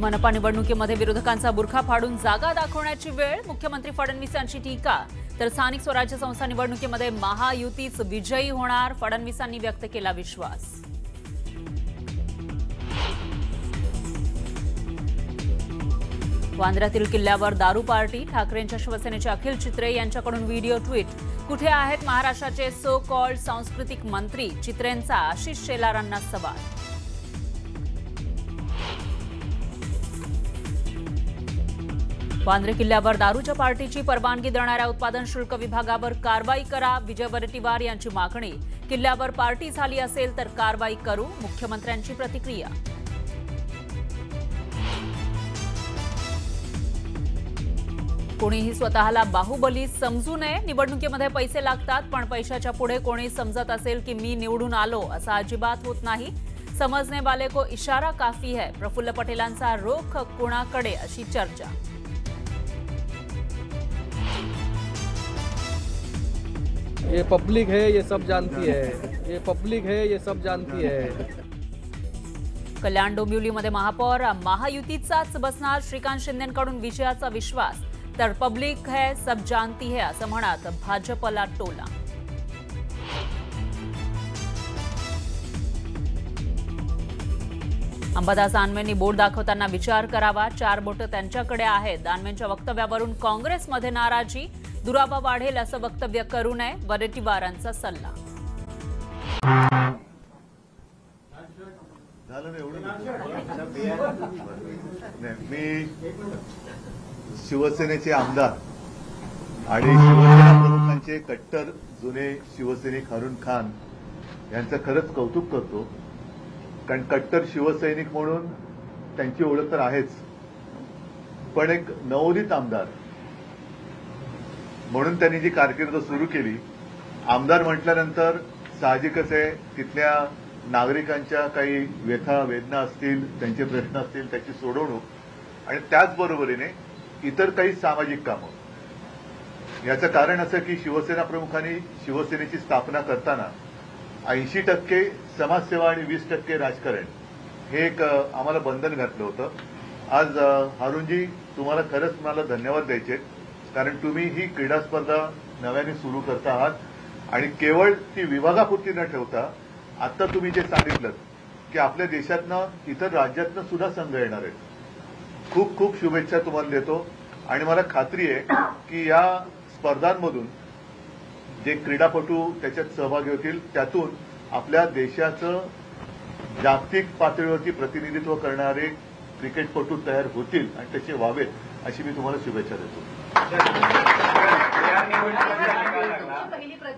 मनपा निवडणुकीमध्ये विरोधकांचा बुरखा फाडून जागा दाखवण्याची वेळ, मुख्यमंत्री फडणवीस यांची टीका. तर स्थानिक स्वराज्य संस्था निवडणुकीमध्ये महायुतीच विजयी होणार, फडणवीसांनी व्यक्त केला विश्वास. वांद्र्यातील किल्ल्यावर दारू पार्टी, ठाकरेंच्या शिवसेनेचे अखिल चित्रे यांच्याकडून व्हिडिओ ट्विट. कुठे आहेत महाराष्ट्राचे सो कॉल्ड सांस्कृतिक मंत्री? चित्रेंचा आशिष शेलारांना सवाल. वांद्रे किल्ल्यावर दारूच्या पार्टीची परवानगी देणाऱ्या उत्पादन शुल्क विभागावर कारवाई करा, विजय वडेट्टीवार यांची मागणी. किल्ल्यावर पार्टी झाली असेल तर कारवाई करू, मुख्यमंत्र्यांची प्रतिक्रिया. कोणीही स्वतःला बाहुबली समजू नये, निवडणुकीमध्ये पैसे लागतात, पण पैशाच्या पुढे कोणी समजत असेल की मी निवडून आलो असं अजिबात होत नाही. समजने वाले को इशारा काफी है, प्रफुल्ल पटेलांचा रोख कोणाकडे अशी चर्चा. ये पब्लिक है, ये सब जानती है. ये पब्लिक है, ये सब जानती है. कल्याण डोंबिवलीमध्ये महापौर महायुतीचाच बसणार, श्रीकांत शिंदेंकडून विजयाचा विश्वास. तर पब्लिक है सब जानती है असं म्हणत भाजपला टोला. अंबादास दानवेंनी बोट दाखवताना विचार करावा, 4 बोटं त्यांच्याकडे आहेत. दानवेंच्या वक्तव्यावरून काँग्रेसमध्ये नाराजी, दुरावा वाढेल असं वक्तव्य करू नये, वडेट्टीवारांचा सल्ला. मी शिवसेनेचे आमदार आणि शिवसेना प्रमुखांचे कट्टर जुने शिवसैनिक हारून खान यांचं खरंच कौतुक करतो. कारण कट्टर शिवसैनिक म्हणून त्यांची ओळख तर आहेच, पण एक नवोदित आमदार म्हणून त्यांनी जी कारकीर्द सुरू केली. आमदार म्हटल्यानंतर साहजिकच आहे तिथल्या नागरिकांच्या काही व्यथा वेदना असतील, त्यांचे प्रश्न असतील, त्याची सोडवणूक आणि त्याचबरोबरीने इतर काही सामाजिक कामं. याचं कारण असं की शिवसेना प्रमुखांनी शिवसेनेची स्थापना करताना 80% समाजसेवा आणि 20% राजकारण हे एक आम्हाला बंधन घातलं होतं. आज हारूनजी तुम्हाला खरंच मला धन्यवाद द्यायचे, कारण तुम्ही ही क्रीडा स्पर्धा नव्याने सुरू करता आहात आणि केवळ ती विभागापुरती न ठेवता आता तुम्ही जे सांगितलं की आपल्या देशातनं इतर राज्यातनं सुद्धा संघ येणार आहेत. खूप खूप शुभेच्छा तुम्हाला देतो आणि मला खात्री आहे की या स्पर्धांमधून जे क्रीडापटू त्याच्यात सहभागी होतील त्यातून आपल्या देशाचं जागतिक पातळीवरती प्रतिनिधित्व करणारे क्रिकेटपटू तयार होतील आणि त्याचे व्हावेत अशी मी तुम्हाला शुभेच्छा देतो.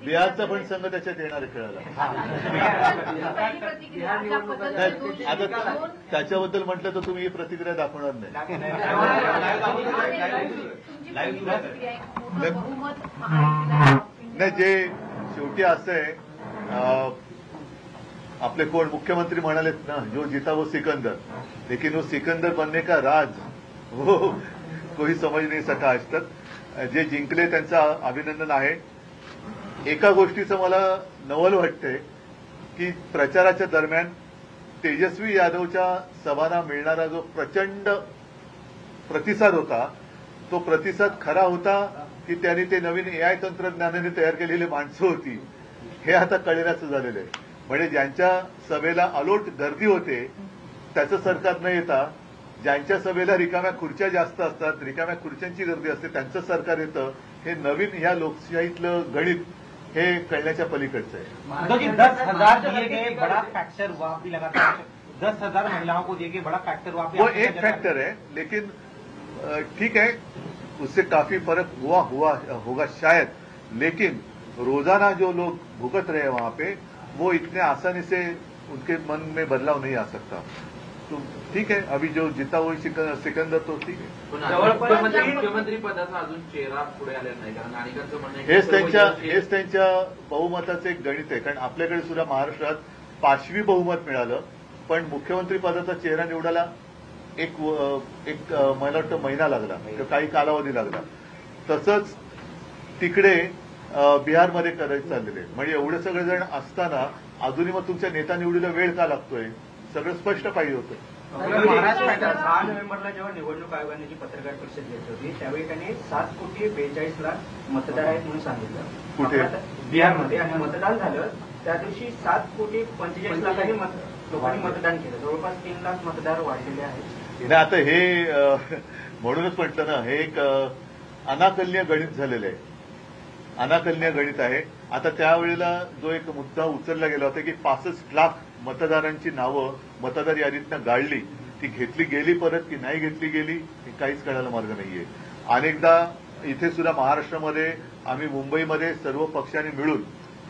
बिहारचा पण संघ त्याच्यात येणार आहे खेळायला. आता त्याच्याबद्दल म्हटलं तर तुम्ही ही प्रतिक्रिया दाखवणार नाही. नाही, जे शेवटी असं आहे, आपले कोण मुख्यमंत्री म्हणालेत ना, जो जीता वो सिकंदर, लेकिन वो सिकंदर बनने का राज वो कोई समज नाही सका आज तक. जे जिंकले त्यांचं अभिनंदन आहे. एका गोष्टीचं मला नवल वाटतंय की प्रचाराच्या दरम्यान तेजस्वी यादवच्या सभांना मिळणारा जो प्रचंड प्रतिसाद होता, तो प्रतिसाद खरा होता की त्यांनी ते नवीन AI तंत्रज्ञानाने तयार केलेली माणसं होती हे आता कळण्याचं झालेलं आहे. म्हणजे ज्यांच्या सभेला अलोट गर्दी होते त्याचं सरकार न येता ज्यांच्या सभेला रिकाम्या खुर्च्या जास्त असतात, रिकाम्या खुर्च्यांची गर्दी असते, त्यांचं सरकार येतं. हे नवीन ह्या लोकशाहीतलं गणित हे कळण्याच्या पलीकडचं आहे. 10,000 दिए गए बड़ा फैक्टर हुआ भी लगातार, 10,000 महिलाओं को दिए गए बड़ा फैक्टर हुआ. वो एक फैक्टर है, लेकिन ठीक है उससे काफी फर्क होगा शायद, लेकिन रोजाना जो लोग भुगत रहे हैं वहां पे वो इतने आसानी से उनके मन में बदलाव नहीं आ सकता. तो ठीक है, अभी जो जिता वो सिकंदर तो ठीक आहे. मुख्यमंत्री पदाचा अजून चेहरा पुढे आलेला नाही, कारण नागरिकांचं म्हणणं हेच त्यांच्या बहुमताचं एक गणित आहे. कारण आपल्याकडे सुद्धा महाराष्ट्रात 5वी बहुमत मिळालं, पण मुख्यमंत्री पदाचा चेहरा निवडायला एक मला वाटतं महिना लागला, काही कालावधी लागला. तसंच तिकडे बिहारमध्ये करायचं चाललेले. म्हणजे एवढे सगळेजण असताना अजूनही मग तुमच्या नेता निवडीला वेळ का लागतोय? सगळं स्पष्ट पाहिजे होतं. महाराष्ट्र पॅटर्न 6 नोव्हेंबरला जेव्हा निवडणूक आयोगाने जी पत्रकार परिषद घेतली होती त्यावेळी त्यांनी 7,42,00,000 मतदार आहेत म्हणून सांगितलं. कुठे? बिहारमध्ये. आणि मतदान झालं त्या दिवशी 7,45,00,000 लोकांनी मतदान केलं. जवळपास 3 लाख मतदार वाढलेले आहेत. आता हे म्हणूनच म्हटलं ना, हे एक अनाकलनीय गणित झालेलं आहे. अनाकलनीय गणित आहे. आता त्यावेळेला जो एक मुद्दा उचलला गेला होता की 65 लाख मतदारांची नावं मतदार यादीतनं गाळली, ती घेतली गेली परत की नाही घेतली गेली हे काहीच कळायला मार्ग नाहीये. अनेकदा इथे सुद्धा महाराष्ट्रामध्ये आम्ही मुंबईमध्ये सर्व पक्षांनी मिळून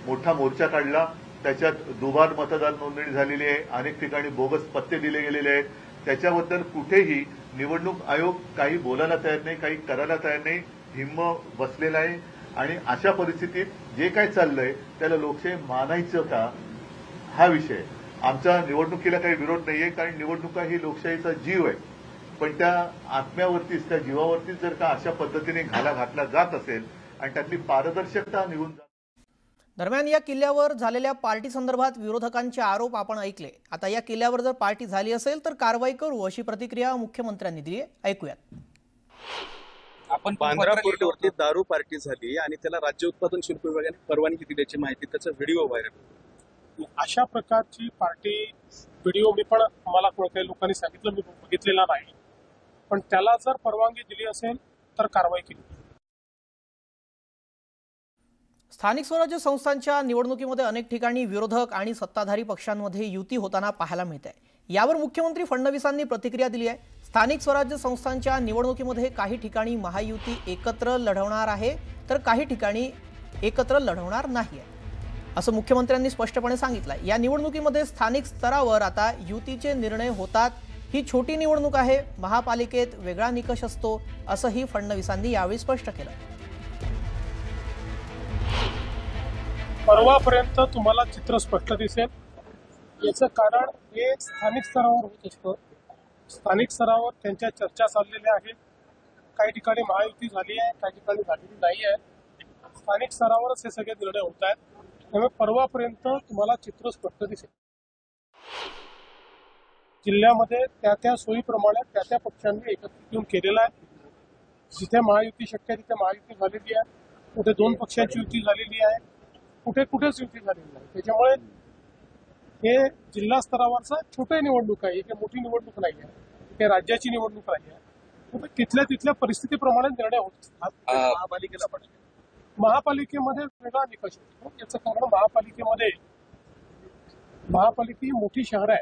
मोठा मोर्चा काढला. त्याच्यात दुबार मतदार नोंदणी झालेली आहे. अनेक ठिकाणी बोगस पत्ते दिले गेलेले आहेत. त्याच्याबद्दल कुठेही निवडणूक आयोग काही बोलायला तयार नाही, काही करायला तयार नाही. हिम्म बसलेला आहे. आणि अशा परिस्थितीत जे काय चाललंय त्याला लोकशाही मानायचं का, हा विषय. आमचा निवडणुकीला काही विरोध नाहीये, कारण निवडणुका ही लोकशाहीचा जीव आहे. पण त्या आत्म्यावरतीच, त्या जीवावरतीच जर का अशा पद्धतीने घाला घातला जात असेल आणि त्यातली पारदर्शकता निघून जात. दरम्यान या किल्ल्यावर झालेल्या पार्टी संदर्भात विरोधकांचे आरोप आपण ऐकले. आता या किल्ल्यावर जर पार्टी झाली असेल तर कारवाई करू अशी प्रतिक्रिया मुख्यमंत्र्यांनी दिली आहे. ऐकूयात. आपण बांद्रा कोर्टावरती दारू पार्टी झाली आणि त्याला राज्य उत्पादन शुल्क विभागाने परवानगी दिल्याची माहिती, त्याचा व्हिडिओ व्हायरल. अशा प्रकारची पार्टी व्हिडिओ मी मला काही लोकांनी सांगितलं, मी बघितलेला नाही. पण त्याला जर परवानगी दिली असेल तर कारवाई केली. स्थानिक स्वराज्य संस्थांच्या निवडणुकीमध्ये अनेक ठिकाणी विरोधक आणि सत्ताधारी पक्षांमध्ये युती होताना पाहायला मिळते. यावर मुख्यमंत्री फडणवीसांनी प्रतिक्रिया दिली आहे. स्थानिक स्वराज्य संस्थांच्या निवडणुकीमध्ये काही ठिकाणी महायुती एकत्र लढवणार आहे तर काही ठिकाणी एकत्र लढवणार नाही आहे, असं मुख्यमंत्र्यांनी स्पष्टपणे सांगितलं. या निवडणुकीमध्ये स्थानिक स्तरावर आता युतीचे निर्णय होतात. ही छोटी निवडणूक आहे, महापालिकेत वेगळा निकष असतो, असंही फडणवीसांनी यावेळी स्पष्ट केलं. परवापर्यंत तुम्हाला चित्र स्पष्ट दिसेल. याचं कारण हे स्थानिक स्तरावर होत असतं. स्थानिक स्तरावर त्यांच्या चर्चा चाललेल्या आहेत. काही ठिकाणी महायुती झाली आहे, काही ठिकाणी झालेली नाही आहे. स्थानिक स्तरावरच हे सगळे निर्णय होत आहेत. त्यामुळे परवापर्यंत तुम्हाला चित्र स्पष्ट दिसेल. जिल्ह्यामध्ये त्या सोयीप्रमाणे त्या पक्षांनी एकत्रित येऊन केलेला आहे. जिथे महायुती शक्य आहे तिथे महायुती झालेली आहे. कुठे 2 पक्षांची युती झालेली आहे, कुठेच युती झालेली नाही. त्याच्यामुळे हे जिल्हा स्तरावरचा छोटी निवडणूक आहे, ही मोठी निवडणूक नाही आहे, ही राज्याची निवडणूक नाही आहे. तिथल्या परिस्थितीप्रमाणे निर्णय होत असतात. महापालिकेमध्ये वेगळा निकष असतो. याचं कारण महापालिका मोठी शहर आहे,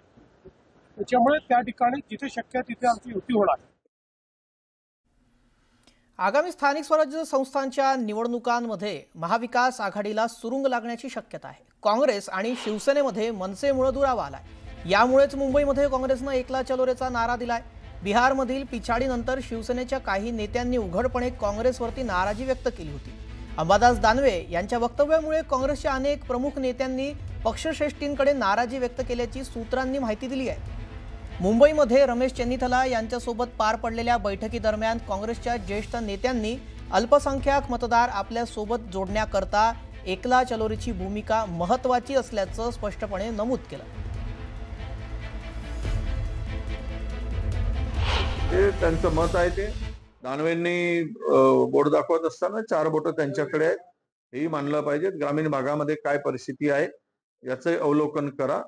त्याच्यामुळे त्या ठिकाणी जिथे शक्य आहे तिथे आमची युती होणार. आगामी स्थानिक स्वराज्य संस्थांच्या निवडणुकांमध्ये महाविकास आघाडीला सुरुंग लागण्याची शक्यता आहे. काँग्रेस आणि शिवसेनेमध्ये मनसेमुळे दुरावा आलाय. यामुळेच मुंबईमध्ये काँग्रेसनं एकला चलो रेचा नारा दिलाय. बिहारमधील पिछाडीनंतर शिवसेनेच्या काही नेत्यांनी उघडपणे काँग्रेसवरती नाराजी व्यक्त केली होती. अंबादास दानवे यांच्या वक्तव्यामुळे काँग्रेसच्या अनेक प्रमुख नेत्यांनी पक्षश्रेष्ठींकडे नाराजी व्यक्त केल्याची सूत्रांनी माहिती दिली आहे. मुंबईमध्ये रमेश चेन्निथला यांच्यासोबत पार पडलेल्या बैठकीदरम्यान काँग्रेसच्या ज्येष्ठ नेत्यांनी अल्पसंख्याक मतदार आपल्या सोबत जोडण्याकरता एकला चलोरीची भूमिका महत्त्वाची असल्याचं स्पष्टपणे नमूद केलं. हे त्यांचं मत आहे. ते दानवेंनी बोट दाखवत असताना 4 बोटं त्यांच्याकडे आहेत हेही मानलं पाहिजे. ग्रामीण भागामध्ये काय परिस्थिती आहे याचं अवलोकन करा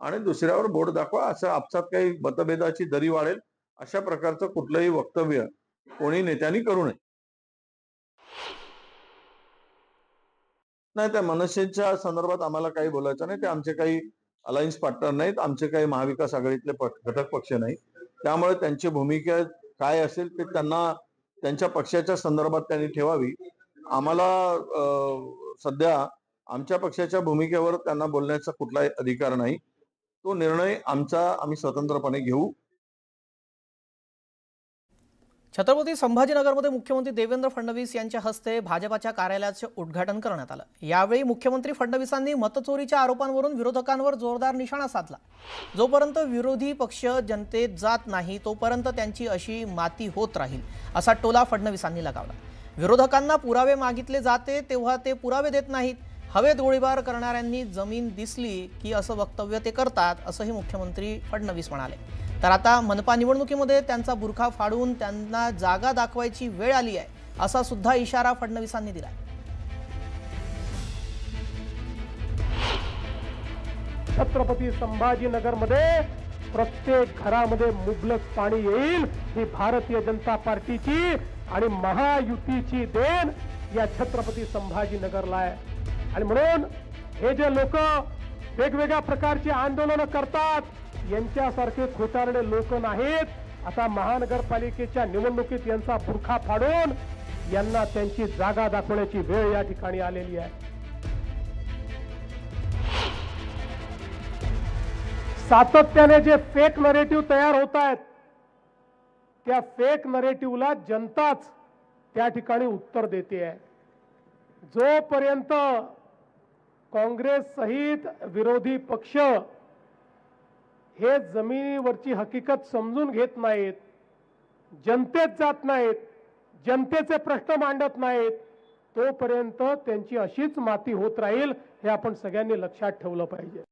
आणि दुसऱ्यावर बोट दाखवा. असं आपसात काही मतभेदाची दरी वाढेल अशा प्रकारचं कुठलंही वक्तव्य कोणी नेत्यांनी करू नये. नाही, त्या मनसेच्या संदर्भात आम्हाला काही बोलायचं नाही. ते आमचे काही अलायन्स पार्टनर नाहीत, आमचे काही महाविकास आघाडीतले घटक पक्ष नाही. त्यामुळे त्यांची भूमिका काय असेल ते त्यांना त्यांच्या पक्षाच्या संदर्भात त्यांनी ठेवावी. आम्हाला सध्या आमच्या पक्षाच्या भूमिकेवर त्यांना बोलण्याचा कुठलाही अधिकार नाही. तो निर्णय आम्ही स्वतंत्रपणे घेऊ. छत्रपती संभाजीनगरमध्ये मुख्यमंत्री देवेंद्र फडणवीस यांच्या हस्ते भाजपाच्या कार्यालयाचे उद्घाटन करण्यात आलं. यावेळी मुख्यमंत्री फडणवीसांनी मतचोरीच्या आरोपांवरून विरोधकांवर जोरदार निशाणा साधला. जोपर्यंत विरोधी पक्ष जनतेत जात नाही तोपर्यंत त्यांची अशी माती होत राहील असा टोला फडणवीसांनी लगावला. विरोधकांना पुरावे मागितले जाते तेव्हा ते पुरावे देत नाहीत. हवेत गोळीबार करणाऱ्यांनी जमीन दिसली की असं वक्तव्य ते करतात, असंही मुख्यमंत्री फडणवीस म्हणाले. तर आता मनपा निवडणुकीमध्ये त्यांचा बुरखा फाडून त्यांना जागा दाखवायची वेळ आली आहे, असा सुद्धा इशारा फडणवीसांनी दिला. छत्रपती संभाजीनगरमध्ये प्रत्येक घरामध्ये मुबलक पाणी येईल ही भारतीय जनता पार्टीची आणि महायुतीची देण या छत्रपती संभाजीनगरला आहे. आणि म्हणून हे जे लोक वेगवेगळ्या प्रकारची आंदोलनं करतात यांच्यासारखे खोटारडे लोक नाहीत. आता महानगरपालिकेच्या निवडणुकीत यांचा बुरखा फाडून यांना त्यांची जागा दाखवण्याची वेळ या ठिकाणी आलेली आहे. सातत्याने जे फेक नरेटिव्ह तयार होत आहेत त्या फेक नरेटिव्हला जनताच त्या ठिकाणी उत्तर देते आहे. जोपर्यंत काँग्रेस सहित विरोधी पक्ष हे जमिनीवरची हकीकत समजून घेत नाहीत, जनतेत जात नाहीत, जनतेचे प्रश्न मांडत नाहीत, तोपर्यंत त्यांची अशीच माती होत राहील हे आपण सगळ्यांनी लक्षात ठेवलं पाहिजे.